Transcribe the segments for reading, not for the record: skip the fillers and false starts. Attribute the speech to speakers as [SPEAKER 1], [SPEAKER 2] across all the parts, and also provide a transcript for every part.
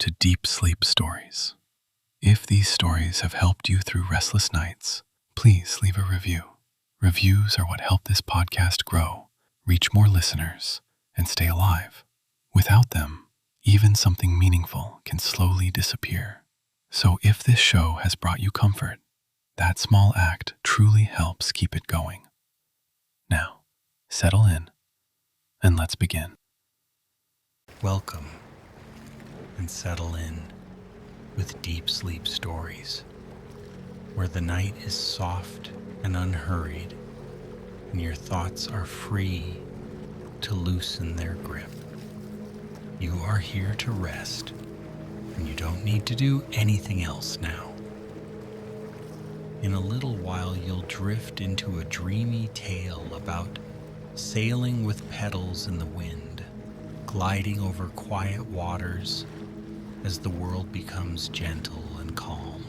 [SPEAKER 1] to Deep Sleep Stories. If these stories have helped you through restless nights, please leave a review. Reviews are what help this podcast grow, reach more listeners, and stay alive. Without them, even something meaningful can slowly disappear. So if this show has brought you comfort, that small act truly helps keep it going. Now, settle in, and let's begin.
[SPEAKER 2] Welcome, and settle in with Deep Sleep Stories, where the night is soft and unhurried, and your thoughts are free to loosen their grip. You are here to rest, and you don't need to do anything else now. In a little while, you'll drift into a dreamy tale about sailing with petals in the wind, gliding over quiet waters as the world becomes gentle and calm.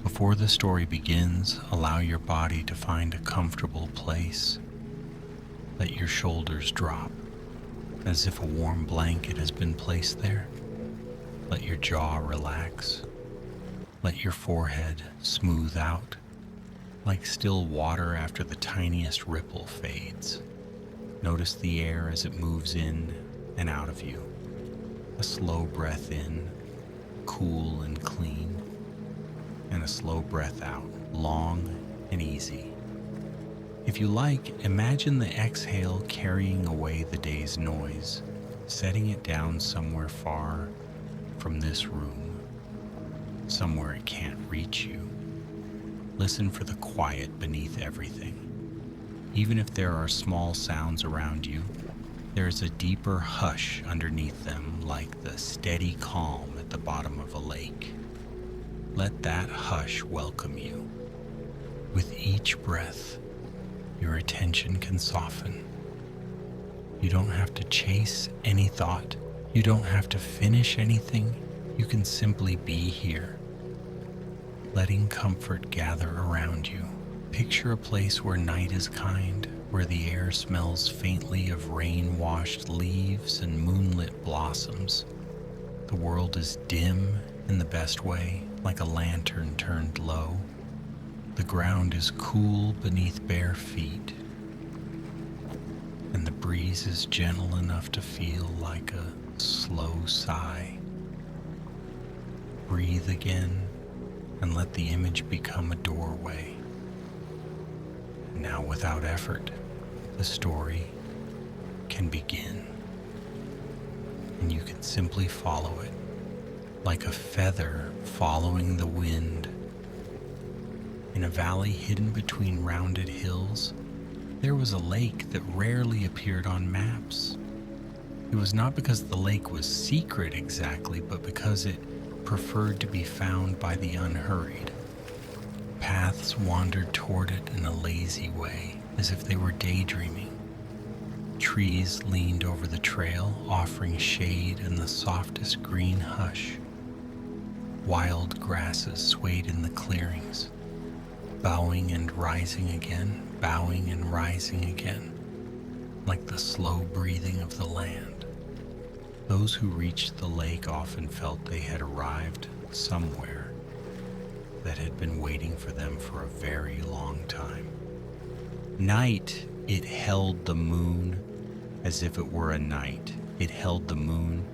[SPEAKER 2] Before the story begins, allow your body to find a comfortable place. Let your shoulders drop, as if a warm blanket has been placed there. Let your jaw relax. Let your forehead smooth out, like still water after the tiniest ripple fades. Notice the air as it moves in and out of you. A slow breath in, cool and clean, and a slow breath out, long and easy. If you like, imagine the exhale carrying away the day's noise, setting it down somewhere far from this room, somewhere it can't reach you. Listen for the quiet beneath everything. Even if there are small sounds around you, there is a deeper hush underneath them, like the steady calm at the bottom of a lake. Let that hush welcome you. With each breath, your attention can soften. You don't have to chase any thought. You don't have to finish anything. You can simply be here, letting comfort gather around you. Picture a place where night is kind, where the air smells faintly of rain-washed leaves and moonlit blossoms. The world is dim in the best way, like a lantern turned low. The ground is cool beneath bare feet, and the breeze is gentle enough to feel like a slow sigh. Breathe again, and let the image become a doorway. Now, without effort, the story can begin, and you can simply follow it, like a feather following the wind. In a valley hidden between rounded hills, there was a lake that rarely appeared on maps. It was not because the lake was secret exactly, but because it preferred to be found by the unhurried. Paths wandered toward it in a lazy way, as if they were daydreaming. Trees leaned over the trail, offering shade in the softest green hush. Wild grasses swayed in the clearings, bowing and rising again, bowing and rising again, like the slow breathing of the land. Those who reached the lake often felt they had arrived somewhere that had been waiting for them for a very long time. Night, it held the moon as if it were a knight. It held the moon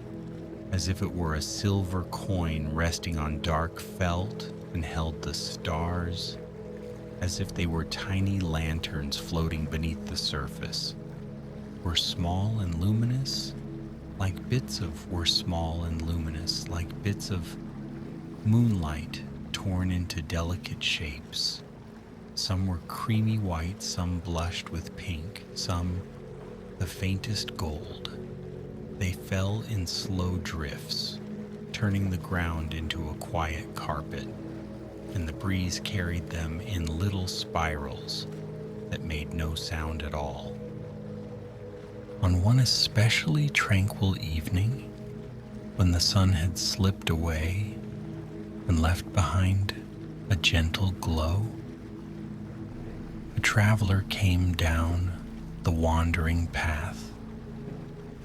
[SPEAKER 2] as if it were a silver coin resting on dark felt, and held the stars as if they were tiny lanterns floating beneath the surface. Were small and luminous, like bits of moonlight torn into delicate shapes. Some were creamy white, some blushed with pink, some the faintest gold. They fell in slow drifts, turning the ground into a quiet carpet, and the breeze carried them in little spirals that made no sound at all. On one especially tranquil evening, when the sun had slipped away and left behind a gentle glow, a traveler came down the wandering path.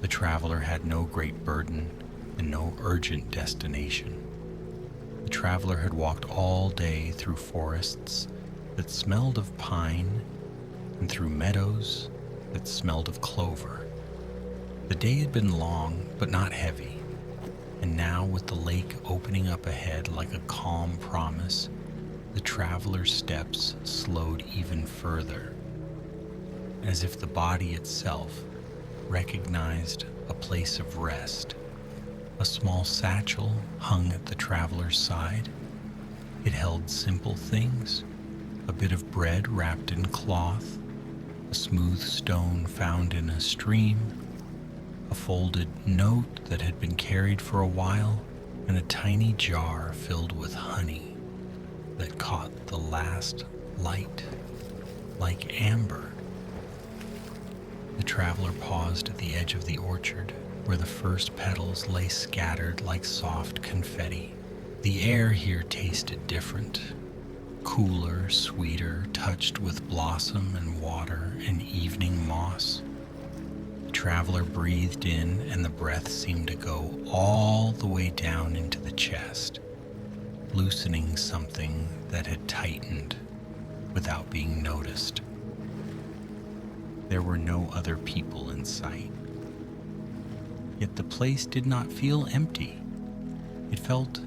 [SPEAKER 2] The traveler had no great burden, and no urgent destination. The traveler had walked all day through forests that smelled of pine and through meadows that smelled of clover. The day had been long but not heavy, and now with the lake opening up ahead like a calm promise, the traveler's steps slowed even further, as if the body itself recognized a place of rest. A small satchel hung at the traveler's side. It held simple things: a bit of bread wrapped in cloth, a smooth stone found in a stream, a folded note that had been carried for a while, and a tiny jar filled with honey that caught the last light like amber. The traveler paused at the edge of the orchard, where the first petals lay scattered like soft confetti. The air here tasted different, cooler, sweeter, touched with blossom and water and evening moss. The traveler breathed in, and the breath seemed to go all the way down into the chest, loosening something that had tightened without being noticed. There were no other people in sight. Yet the place did not feel empty. It felt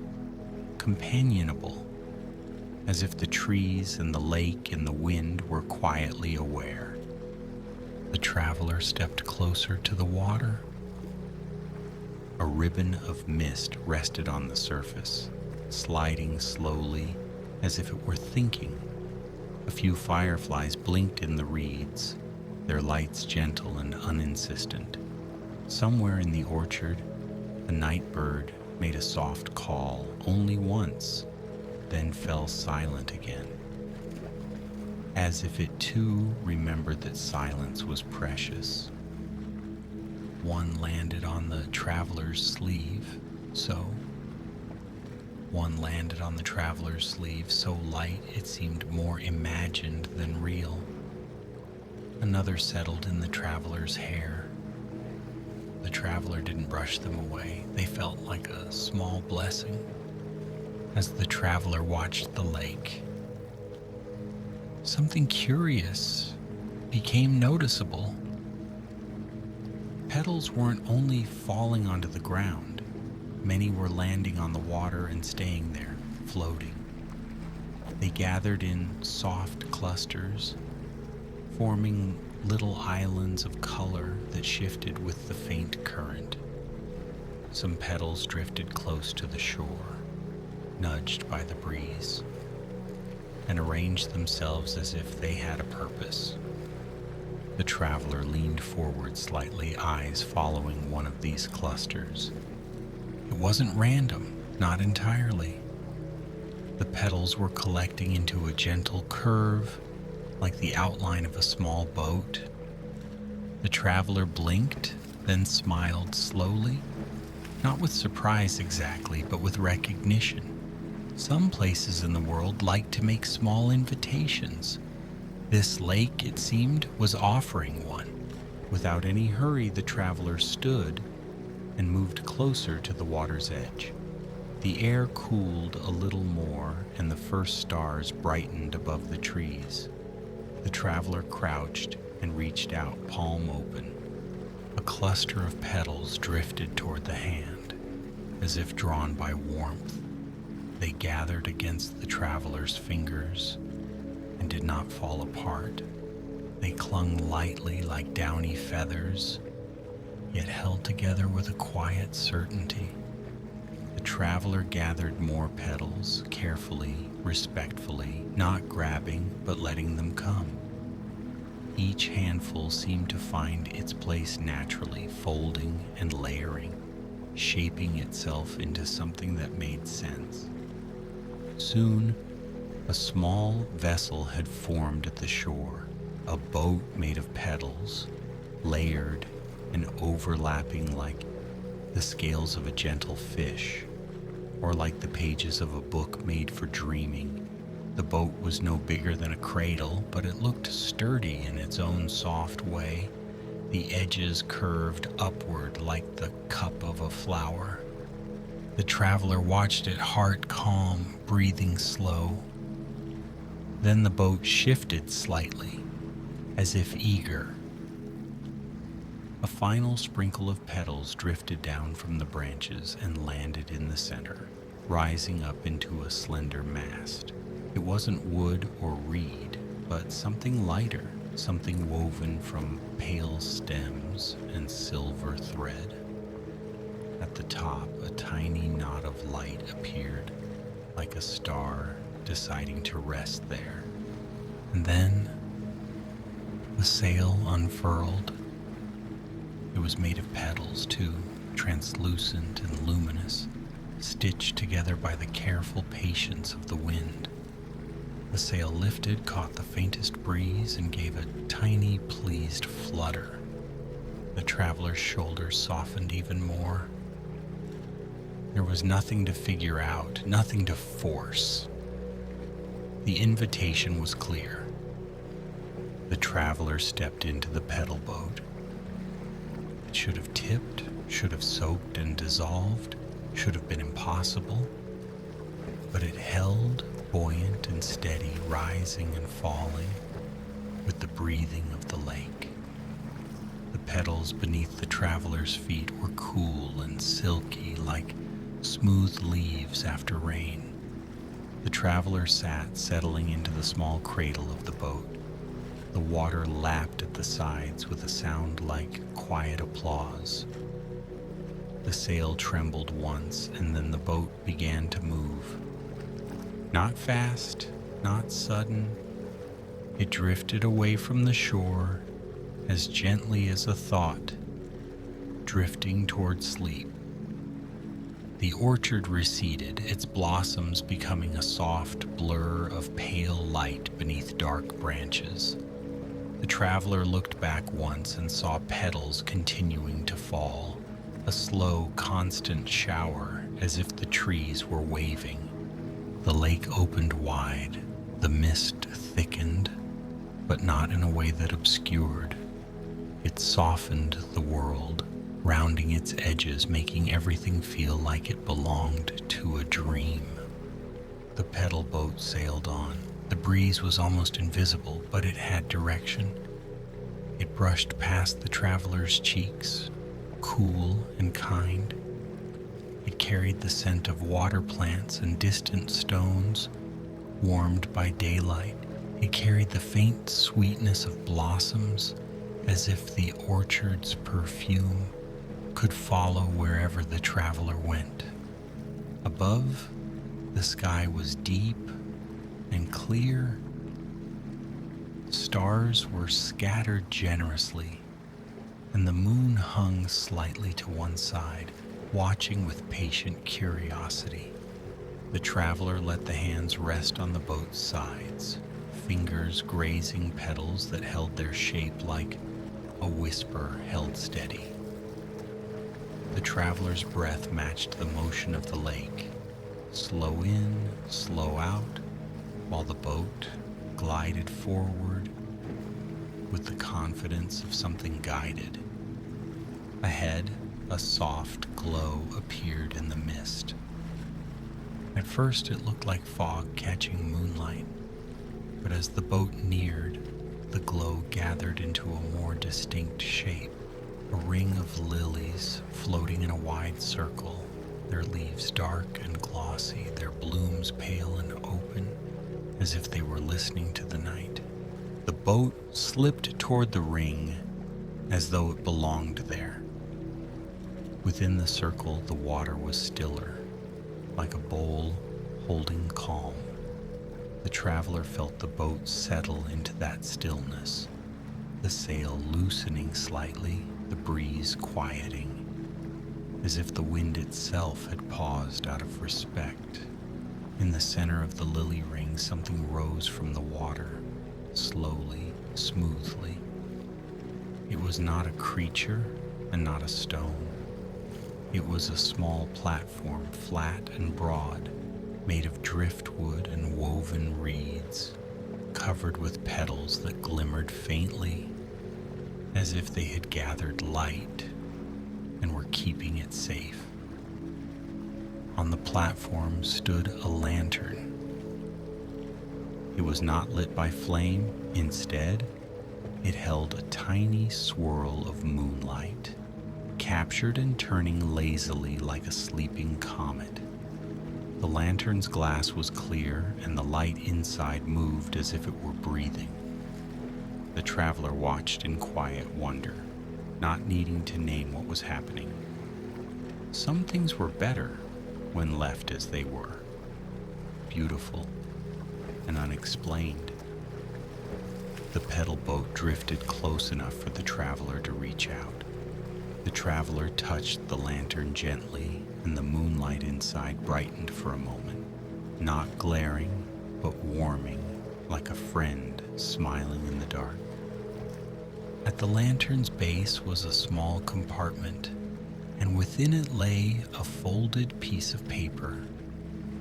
[SPEAKER 2] companionable, as if the trees and the lake and the wind were quietly aware. The traveler stepped closer to the water. A ribbon of mist rested on the surface, sliding slowly as if it were thinking. A few fireflies blinked in the reeds, their lights gentle and uninsistent. Somewhere in the orchard, a night bird made a soft call only once, then fell silent again, as if it too remembered that silence was precious. One landed on the traveler's sleeve, One landed on the traveler's sleeve so light it seemed more imagined than real. Another settled in the traveler's hair. The traveler didn't brush them away. They felt like a small blessing. As the traveler watched the lake, something curious became noticeable. Petals weren't only falling onto the ground. Many were landing on the water and staying there, floating. They gathered in soft clusters, forming little islands of color that shifted with the faint current. Some petals drifted close to the shore, nudged by the breeze, and arranged themselves as if they had a purpose. The traveler leaned forward slightly, eyes following one of these clusters. It wasn't random, not entirely. The petals were collecting into a gentle curve, like the outline of a small boat. The traveler blinked, then smiled slowly, not with surprise exactly, but with recognition. Some places in the world like to make small invitations. This lake, it seemed, was offering one. Without any hurry, the traveler stood and moved closer to the water's edge. The air cooled a little more, and the first stars brightened above the trees. The traveler crouched and reached out, palm open. A cluster of petals drifted toward the hand, as if drawn by warmth. They gathered against the traveler's fingers and did not fall apart. They clung lightly like downy feathers, yet held together with a quiet certainty. The traveler gathered more petals, carefully, respectfully, not grabbing, but letting them come. Each handful seemed to find its place naturally, folding and layering, shaping itself into something that made sense. Soon, a small vessel had formed at the shore, a boat made of petals, layered and overlapping like the scales of a gentle fish, or like the pages of a book made for dreaming. The boat was no bigger than a cradle, but it looked sturdy in its own soft way. The edges curved upward like the cup of a flower, The traveler watched it, heart calm, breathing slow. Then the boat shifted slightly, as if eager. A final sprinkle of petals drifted down from the branches and landed in the center, rising up into a slender mast. It wasn't wood or reed, but something lighter, something woven from pale stems and silver thread. At the top, a tiny knot of light appeared, like a star deciding to rest there. And then the sail unfurled. It was made of petals, too, translucent and luminous, stitched together by the careful patience of the wind. The sail lifted, caught the faintest breeze, and gave a tiny, pleased flutter. The traveler's shoulders softened even more. There was nothing to figure out, nothing to force. The invitation was clear. The traveler stepped into the Petal boat. It should have tipped, should have soaked and dissolved, should have been impossible, but it held, buoyant and steady, rising and falling with the breathing of the lake. The petals beneath the traveler's feet were cool and silky, like smooth leaves after rain. The traveler sat, settling into the small cradle of the boat. The water lapped at the sides with a sound like quiet applause. The sail trembled once, and then the boat began to move. Not fast, not sudden. It drifted away from the shore as gently as a thought, drifting toward sleep. The orchard receded, its blossoms becoming a soft blur of pale light beneath dark branches. The traveler looked back once and saw petals continuing to fall, a slow, constant shower as if the trees were waving. The lake opened wide, the mist thickened, but not in a way that obscured. It softened the world, rounding its edges, making everything feel like it belonged to a dream. The Petal boat sailed on. The breeze was almost invisible, but it had direction. It brushed past the traveler's cheeks, cool and kind. It carried the scent of water plants and distant stones, warmed by daylight. It carried the faint sweetness of blossoms, as if the orchard's perfume could follow wherever the traveler went. Above, the sky was deep and clear. Stars were scattered generously, and the moon hung slightly to one side, watching with patient curiosity. The traveler let the hands rest on the boat's sides, fingers grazing petals that held their shape like a whisper held steady. The traveler's breath matched the motion of the lake, slow in, slow out, while the boat glided forward with the confidence of something guided. Ahead, a soft glow appeared in the mist. At first, it looked like fog catching moonlight, but as the boat neared, the glow gathered into a more distinct shape, a ring of lilies floating in a wide circle, their leaves dark and glossy, their blooms pale and open, as if they were listening to the night. The boat slipped toward the ring as though it belonged there. Within the circle, the water was stiller, like a bowl holding calm. The traveler felt the boat settle into that stillness, the sail loosening slightly, the breeze quieting, as if the wind itself had paused out of respect. In the center of the lily ring, something rose from the water, slowly, smoothly. It was not a creature and not a stone. It was a small platform, flat and broad, made of driftwood and woven reeds, covered with petals that glimmered faintly, as if they had gathered light and were keeping it safe. On the platform stood a lantern. It was not lit by flame. Instead, it held a tiny swirl of moonlight, captured and turning lazily like a sleeping comet. The lantern's glass was clear, and the light inside moved as if it were breathing. The traveler watched in quiet wonder, not needing to name what was happening. Some things were better when left as they were, beautiful and unexplained. The Petal boat drifted close enough for the traveler to reach out. The traveler touched the lantern gently, and the moonlight inside brightened for a moment, not glaring, but warming, like a friend smiling in the dark. At the lantern's base was a small compartment, and within it lay a folded piece of paper,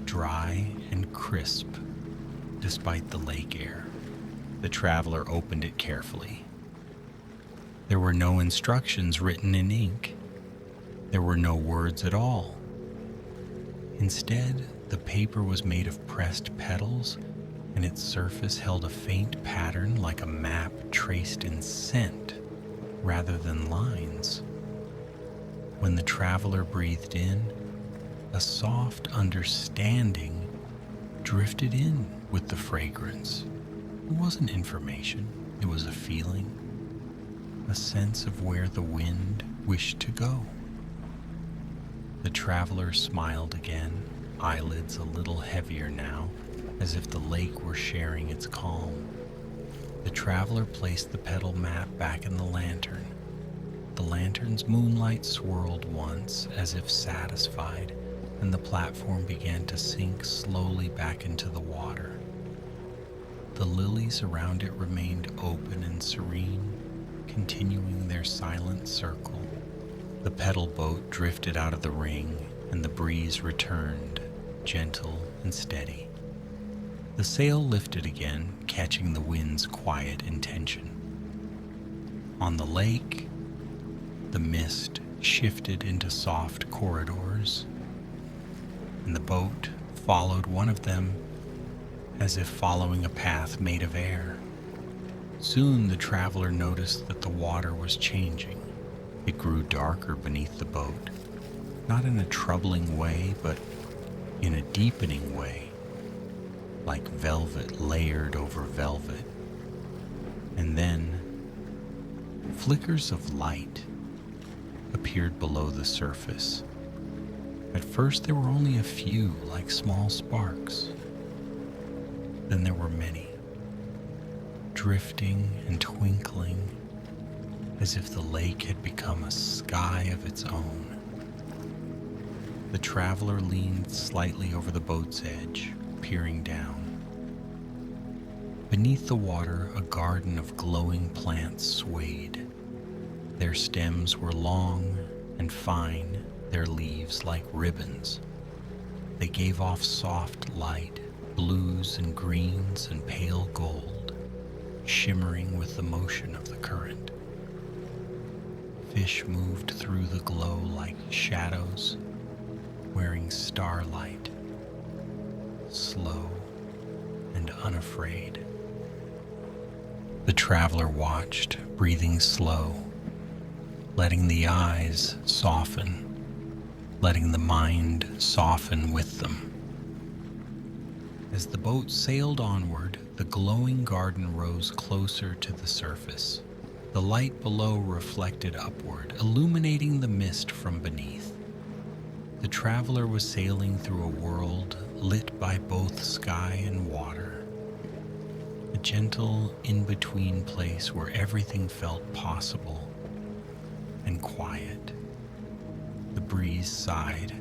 [SPEAKER 2] dry and crisp despite the lake air. The traveler opened it carefully. There were no instructions written in ink. There were no words at all. Instead, the paper was made of pressed petals, and its surface held a faint pattern like a map traced in scent rather than lines. When the traveler breathed in, a soft understanding drifted in with the fragrance. It wasn't information, it was a feeling, a sense of where the wind wished to go. The traveler smiled again, eyelids a little heavier now, as if the lake were sharing its calm. The traveler placed the petal map back in the lantern. The lantern's moonlight swirled once, as if satisfied, and the platform began to sink slowly back into the water. The lilies around it remained open and serene, continuing their silent circle. The Petal boat drifted out of the ring, and the breeze returned, gentle and steady. The sail lifted again, catching the wind's quiet intention. On the lake, the mist shifted into soft corridors, and the boat followed one of them as if following a path made of air. Soon the traveler noticed that the water was changing. It grew darker beneath the boat, not in a troubling way, but in a deepening way, like velvet layered over velvet. And then flickers of light appeared below the surface. At first there were only a few, like small sparks. Then there were many, drifting and twinkling, as if the lake had become a sky of its own. The traveler leaned slightly over the boat's edge, peering down. Beneath the water, a garden of glowing plants swayed. Their stems were long and fine, their leaves like ribbons. They gave off soft light, blues and greens and pale gold, shimmering with the motion of the current. Fish moved through the glow like shadows, wearing starlight, slow and unafraid. The traveler watched, breathing slow, letting the eyes soften, letting the mind soften with them. As the boat sailed onward, the glowing garden rose closer to the surface. The light below reflected upward, illuminating the mist from beneath. The traveler was sailing through a world lit by both sky and water, a gentle in-between place where everything felt possible and quiet. The breeze sighed,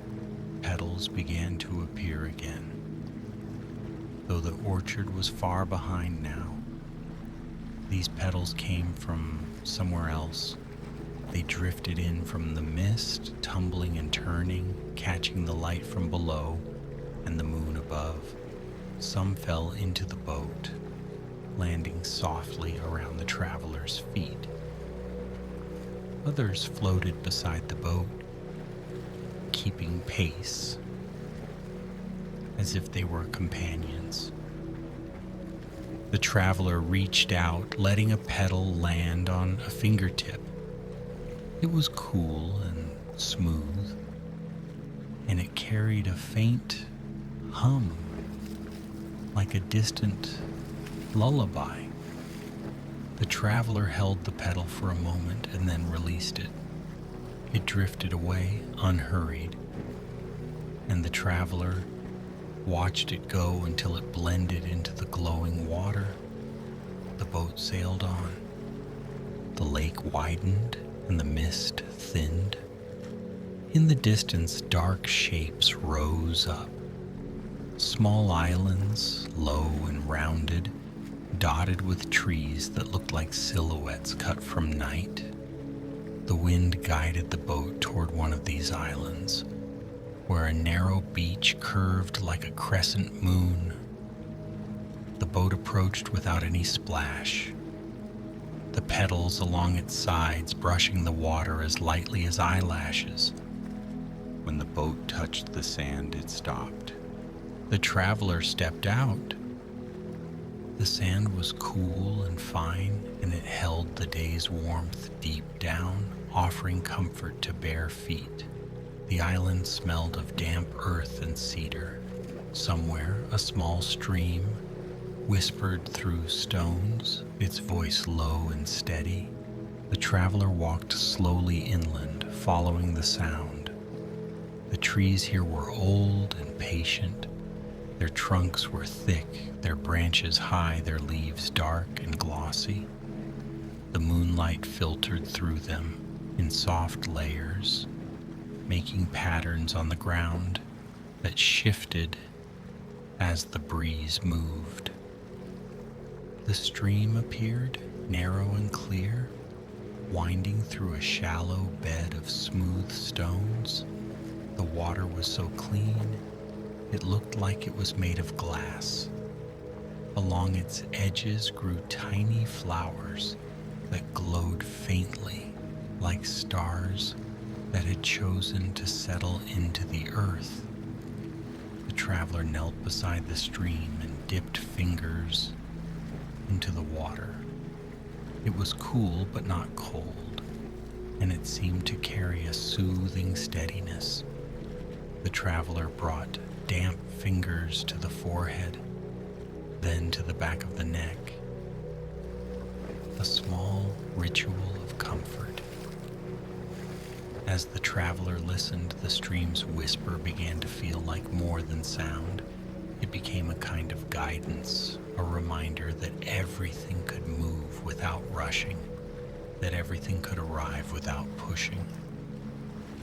[SPEAKER 2] petals began to appear again. Though the orchard was far behind now, these petals came from somewhere else. They drifted in from the mist, tumbling and turning, catching the light from below and the moon above. Some fell into the boat, landing softly around the traveler's feet. Others floated beside the boat, keeping pace as if they were companions. The traveler reached out, letting a petal land on a fingertip. It was cool and smooth, and it carried a faint hum, like a distant lullaby. The traveler held the petal for a moment and then released it. It drifted away, unhurried, and the traveler watched it go until it blended into the glowing water. The boat sailed on. The lake widened and the mist thinned. In the distance, dark shapes rose up. Small islands, low and rounded, dotted with trees that looked like silhouettes cut from night. The wind guided the boat toward one of these islands, where a narrow beach curved like a crescent moon. The boat approached without any splash, the petals along its sides brushing the water as lightly as eyelashes. When the boat touched the sand, it stopped. The traveler stepped out. The sand was cool and fine, and it held the day's warmth deep down, offering comfort to bare feet. The island smelled of damp earth and cedar. Somewhere, a small stream whispered through stones, its voice low and steady. The traveler walked slowly inland, following the sound. The trees here were old and patient. Their trunks were thick, their branches high, their leaves dark and glossy. The moonlight filtered through them in soft layers, making patterns on the ground that shifted as the breeze moved. The stream appeared, narrow and clear, winding through a shallow bed of smooth stones. The water was so clean, it looked like it was made of glass. Along its edges grew tiny flowers that glowed faintly, like stars that had chosen to settle into the earth. The traveler knelt beside the stream and dipped fingers into the water. It was cool but not cold, and it seemed to carry a soothing steadiness. The traveler brought damp fingers to the forehead, then to the back of the neck. A small ritual of comfort. As the traveler listened, the stream's whisper began to feel like more than sound. It became a kind of guidance, a reminder that everything could move without rushing, that everything could arrive without pushing.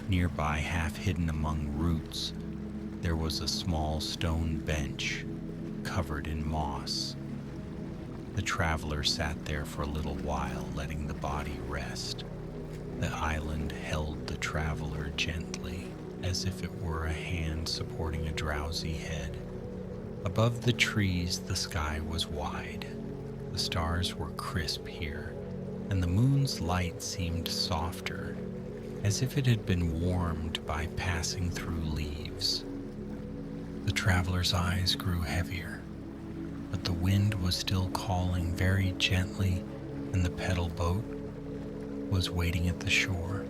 [SPEAKER 2] Nearby, half hidden among roots, there was a small stone bench covered in moss. The traveler sat there for a little while, letting the body rest. The island held the traveler gently, as if it were a hand supporting a drowsy head. Above the trees, the sky was wide. The stars were crisp here, and the moon's light seemed softer, as if it had been warmed by passing through leaves. The traveler's eyes grew heavier, but the wind was still calling very gently, and the Petal boat was waiting at the shore.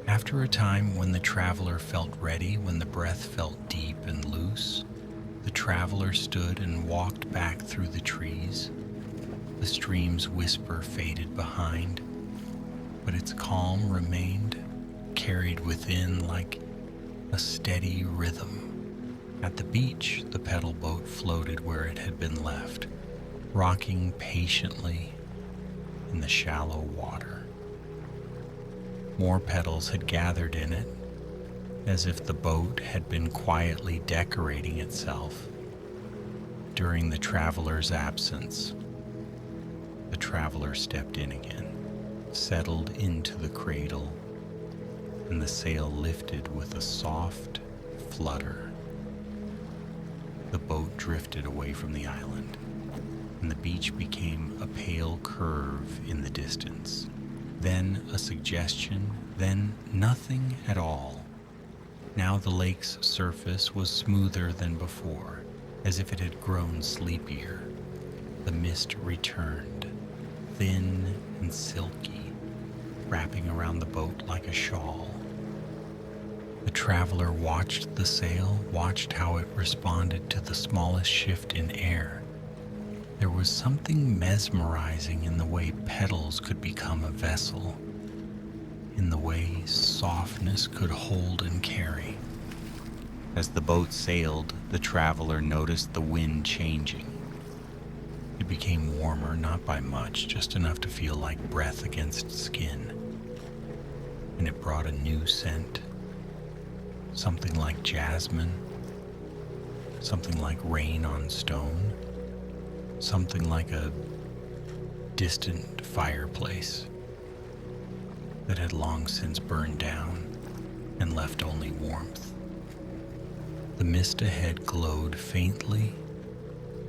[SPEAKER 2] After a time, when the traveler felt ready, when the breath felt deep and loose, the traveler stood and walked back through the trees. The stream's whisper faded behind, but its calm remained, carried within like a steady rhythm. At the beach, the Petal boat floated where it had been left, rocking patiently in the shallow water. More petals had gathered in it, as if the boat had been quietly decorating itself. During the traveler's absence, the traveler stepped in again, settled into the cradle, and the sail lifted with a soft flutter. The boat drifted away from the island, and the beach became a pale curve in the distance. Then a suggestion, then nothing at all. Now the lake's surface was smoother than before, as if it had grown sleepier. The mist returned, thin and silky, wrapping around the boat like a shawl. The traveler watched the sail, watched how it responded to the smallest shift in air. There was something mesmerizing in the way petals could become a vessel, in the way softness could hold and carry. As the boat sailed, the traveler noticed the wind changing. It became warmer, not by much, just enough to feel like breath against skin. And it brought a new scent. Something like jasmine, something like rain on stone, something like a distant fireplace that had long since burned down and left only warmth. The mist ahead glowed faintly,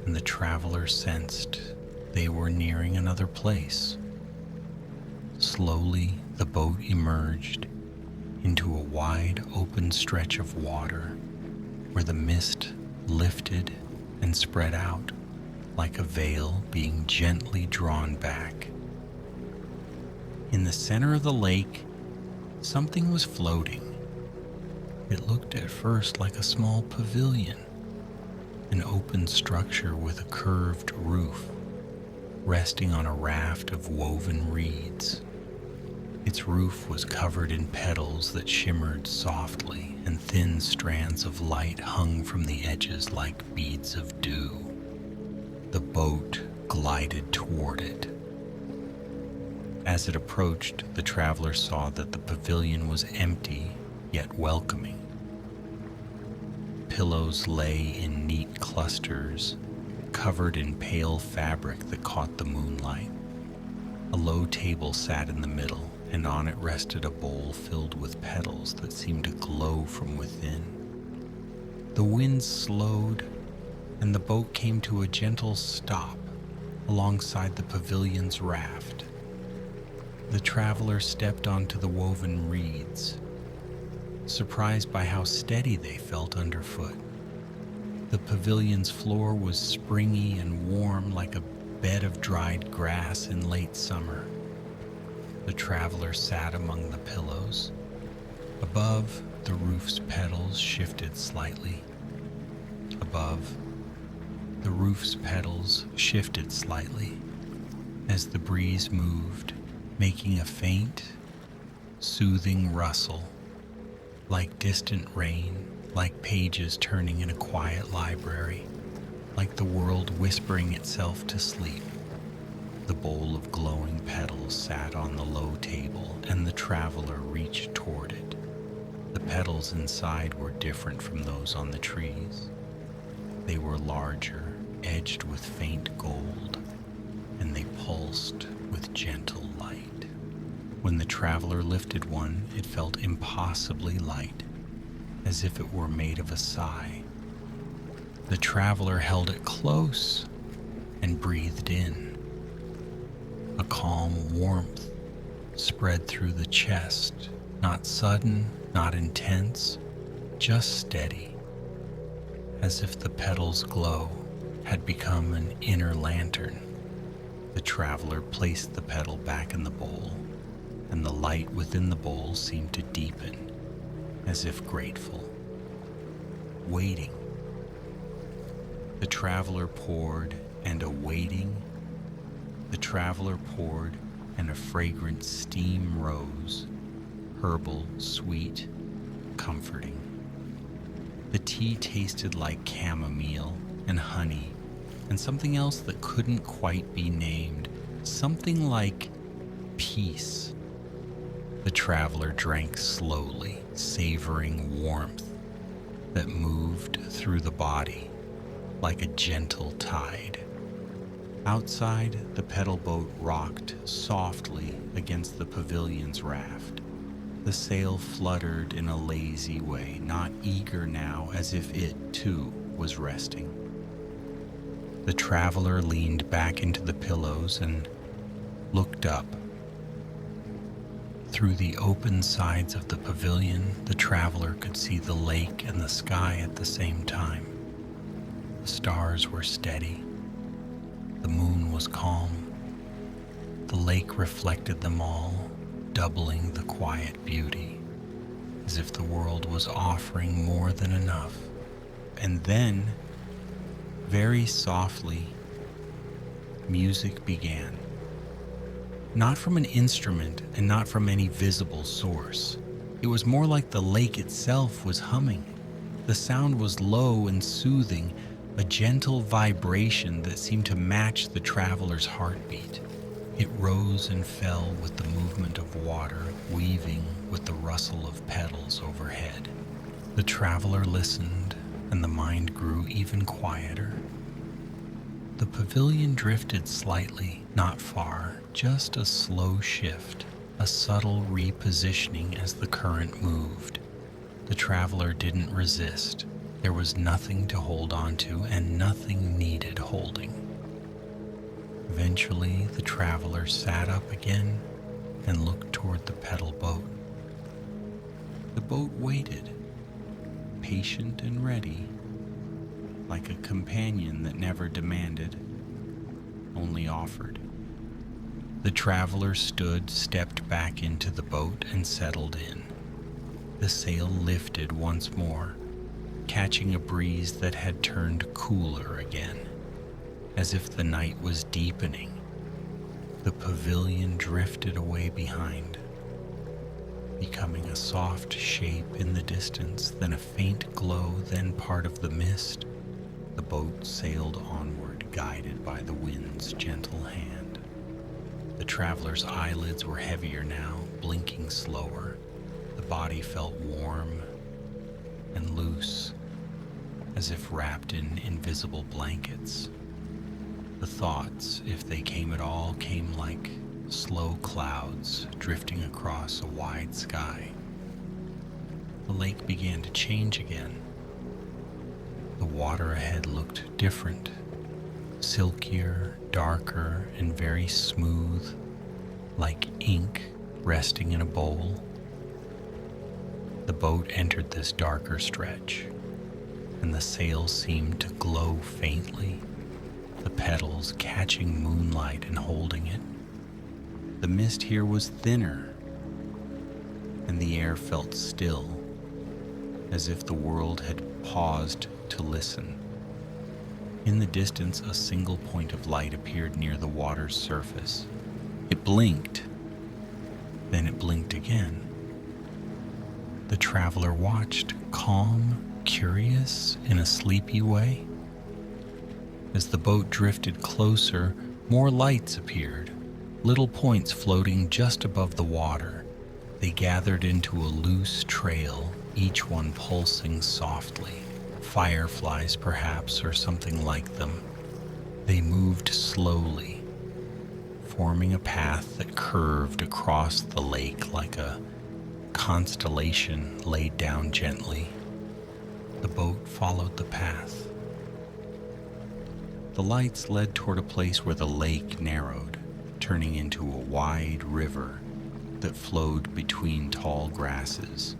[SPEAKER 2] and the traveler sensed they were nearing another place. Slowly, the boat emerged into a wide open stretch of water where the mist lifted and spread out like a veil being gently drawn back. In the center of the lake, something was floating. It looked at first like a small pavilion, an open structure with a curved roof, resting on a raft of woven reeds. Its roof was covered in petals that shimmered softly, and thin strands of light hung from the edges like beads of dew. The boat glided toward it. As it approached, the traveler saw that the pavilion was empty, yet welcoming. Pillows lay in neat clusters, covered in pale fabric that caught the moonlight. A low table sat in the middle, and on it rested a bowl filled with petals that seemed to glow from within. The wind slowed, and the boat came to a gentle stop alongside the pavilion's raft. The traveler stepped onto the woven reeds, surprised by how steady they felt underfoot. The pavilion's floor was springy and warm like a bed of dried grass in late summer. The traveler sat among the pillows. Above, the roof's petals shifted slightly. Above, the roof's petals shifted slightly as the breeze moved, making a faint, soothing rustle, like distant rain, like pages turning in a quiet library, like the world whispering itself to sleep. The bowl of glowing petals sat on the low table, and the traveler reached toward it. The petals inside were different from those on the trees. They were larger, edged with faint gold, and they pulsed with gentle light. When the traveler lifted one, it felt impossibly light, as if it were made of a sigh. The traveler held it close and breathed in. A calm warmth spread through the chest, not sudden, not intense, just steady, as if the petal's glow had become an inner lantern. The traveler placed the petal back in the bowl, and the light within the bowl seemed to deepen, as if grateful, waiting. The traveler poured, and awaiting. The traveler poured, and a fragrant steam rose, herbal, sweet, comforting. The tea tasted like chamomile and honey, and something else that couldn't quite be named, something like peace. The traveler drank slowly, savoring warmth that moved through the body like a gentle tide. Outside, the pedal boat rocked softly against the pavilion's raft. The sail fluttered in a lazy way, not eager now, as if it, too, was resting. The traveler leaned back into the pillows and looked up. Through the open sides of the pavilion, the traveler could see the lake and the sky at the same time. The stars were steady. The moon was calm. The lake reflected them all, doubling the quiet beauty, as if the world was offering more than enough. And then, very softly, music began. Not from an instrument and not from any visible source. It was more like the lake itself was humming. The sound was low and soothing, a gentle vibration that seemed to match the traveler's heartbeat. It rose and fell with the movement of water, weaving with the rustle of petals overhead. The traveler listened, and the mind grew even quieter. The pavilion drifted slightly, not far, just a slow shift, a subtle repositioning as the current moved. The traveler didn't resist. There was nothing to hold on to, and nothing needed holding. Eventually, the traveler sat up again and looked toward the Petal boat. The boat waited, patient and ready, like a companion that never demanded, only offered. The traveler stood, stepped back into the boat, and settled in. The sail lifted once more, catching a breeze that had turned cooler again, as if the night was deepening. The pavilion drifted away behind, becoming a soft shape in the distance, then a faint glow, then part of the mist. The boat sailed onward, guided by the wind's gentle hand. The traveler's eyelids were heavier now, blinking slower. The body felt warm and loose, as if wrapped in invisible blankets. The thoughts, if they came at all, came like slow clouds drifting across a wide sky. The lake began to change again. The water ahead looked different, silkier, darker, and very smooth, like ink resting in a bowl. The boat entered this darker stretch, and the sails seemed to glow faintly, the petals catching moonlight and holding it. The mist here was thinner, and the air felt still, as if the world had paused to listen. In the distance, a single point of light appeared near the water's surface. It blinked, then it blinked again. The traveler watched, calm, curious, in a sleepy way. As the boat drifted closer, more lights appeared, little points floating just above the water. They gathered into a loose trail, each one pulsing softly. Fireflies, perhaps, or something like them. They moved slowly, forming a path that curved across the lake like a constellation laid down gently. The boat followed the path. The lights led toward a place where the lake narrowed, turning into a wide river that flowed between tall grasses.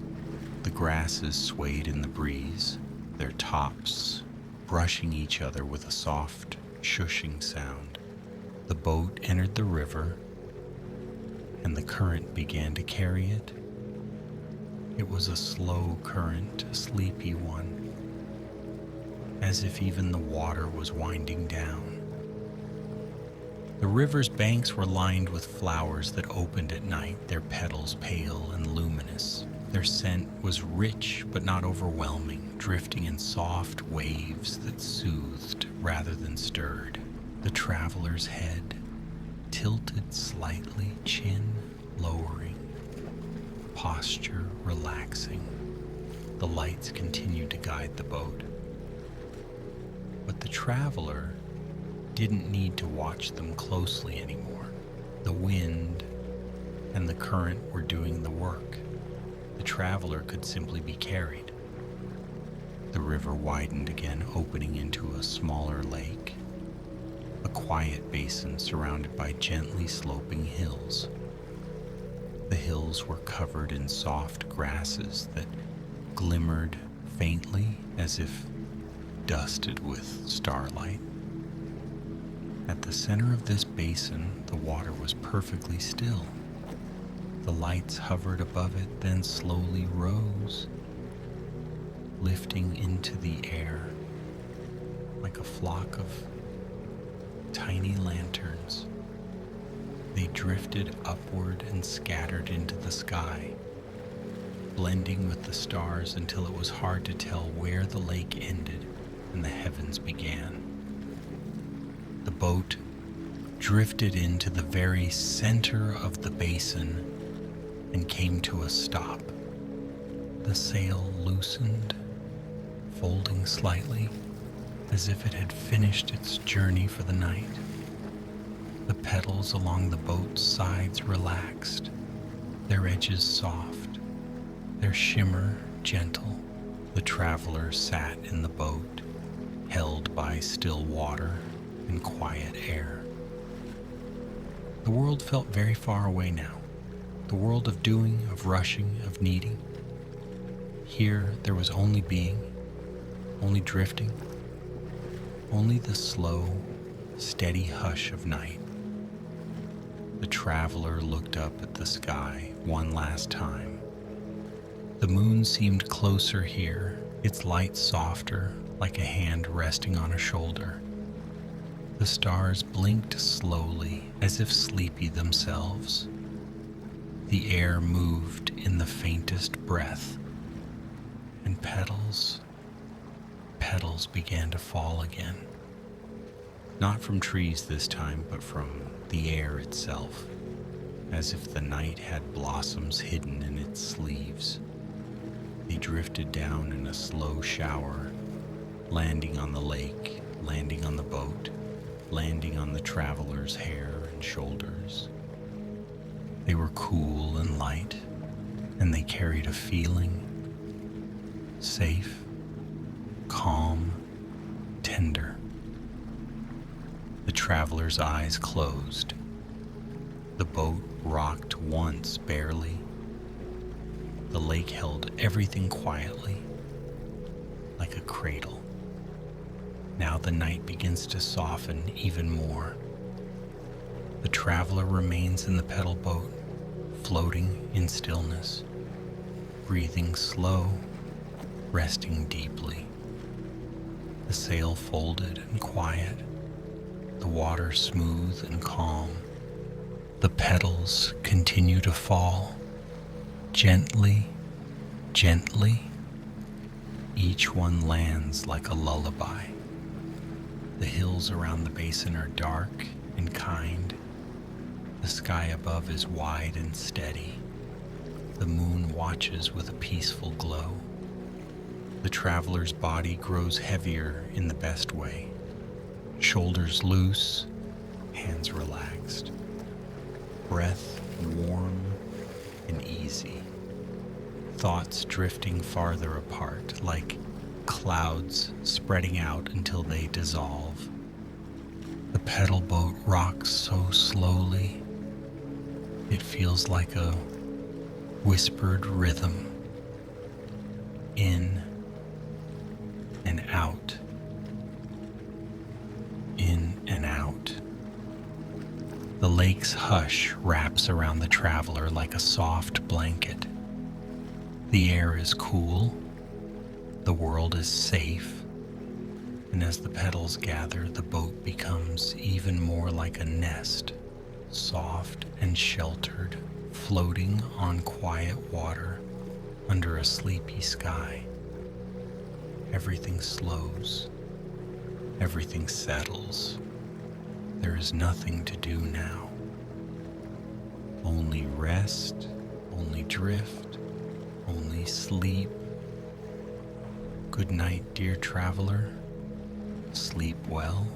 [SPEAKER 2] The grasses swayed in the breeze, their tops brushing each other with a soft, shushing sound. The boat entered the river, and the current began to carry it. It was a slow current, a sleepy one, as if even the water was winding down. The river's banks were lined with flowers that opened at night, their petals pale and luminous. Their scent was rich but not overwhelming, drifting in soft waves that soothed rather than stirred. The traveler's head tilted slightly, chin lowering, posture relaxing. The lights continued to guide the boat. But the traveler didn't need to watch them closely anymore. The wind and the current were doing the work. The traveler could simply be carried. The river widened again, opening into a smaller lake, a quiet basin surrounded by gently sloping hills. The hills were covered in soft grasses that glimmered faintly as if dusted with starlight. At the center of this basin, the water was perfectly still. The lights hovered above it, then slowly rose, lifting into the air like a flock of tiny lanterns. They drifted upward and scattered into the sky, blending with the stars until it was hard to tell where the lake ended and the heavens began. The boat drifted into the very center of the basin and came to a stop. The sail loosened, folding slightly, as if it had finished its journey for the night. The petals along the boat's sides relaxed, their edges soft, their shimmer gentle. The traveler sat in the boat, held by still water and quiet air. The world felt very far away now, the world of doing, of rushing, of needing. Here there was only being, only drifting, only the slow, steady hush of night. The traveler looked up at the sky one last time. The moon seemed closer here, its light softer, like a hand resting on a shoulder. The stars blinked slowly, as if sleepy themselves. The air moved in the faintest breath, and petals began to fall again. Not from trees this time, but from the air itself, as if the night had blossoms hidden in its sleeves. They drifted down in a slow shower, landing on the lake, landing on the boat, landing on the traveler's hair and shoulders. They were cool and light, and they carried a feeling, safe, calm, tender. The traveler's eyes closed. The boat rocked once barely. The lake held everything quietly, like a cradle. Now the night begins to soften even more. The traveler remains in the pedal boat, floating in stillness, breathing slow, resting deeply. The sail folded and quiet, the water smooth and calm. The petals continue to fall, gently, gently. Each one lands like a lullaby. The hills around the basin are dark and kind. The sky above is wide and steady. The moon watches with a peaceful glow. The traveler's body grows heavier in the best way. Shoulders loose, hands relaxed. Breath warm and easy. Thoughts drifting farther apart, like clouds spreading out until they dissolve. The pedal boat rocks so slowly, it feels like a whispered rhythm. In and out. In and out. The lake's hush wraps around the traveler like a soft blanket. The air is cool. The world is safe. And as the petals gather, the boat becomes even more like a nest, soft and sheltered, floating on quiet water under a sleepy sky. Everything slows. Everything settles. There is nothing to do now. Only rest, only drift, only sleep. Good night, dear traveler. Sleep well.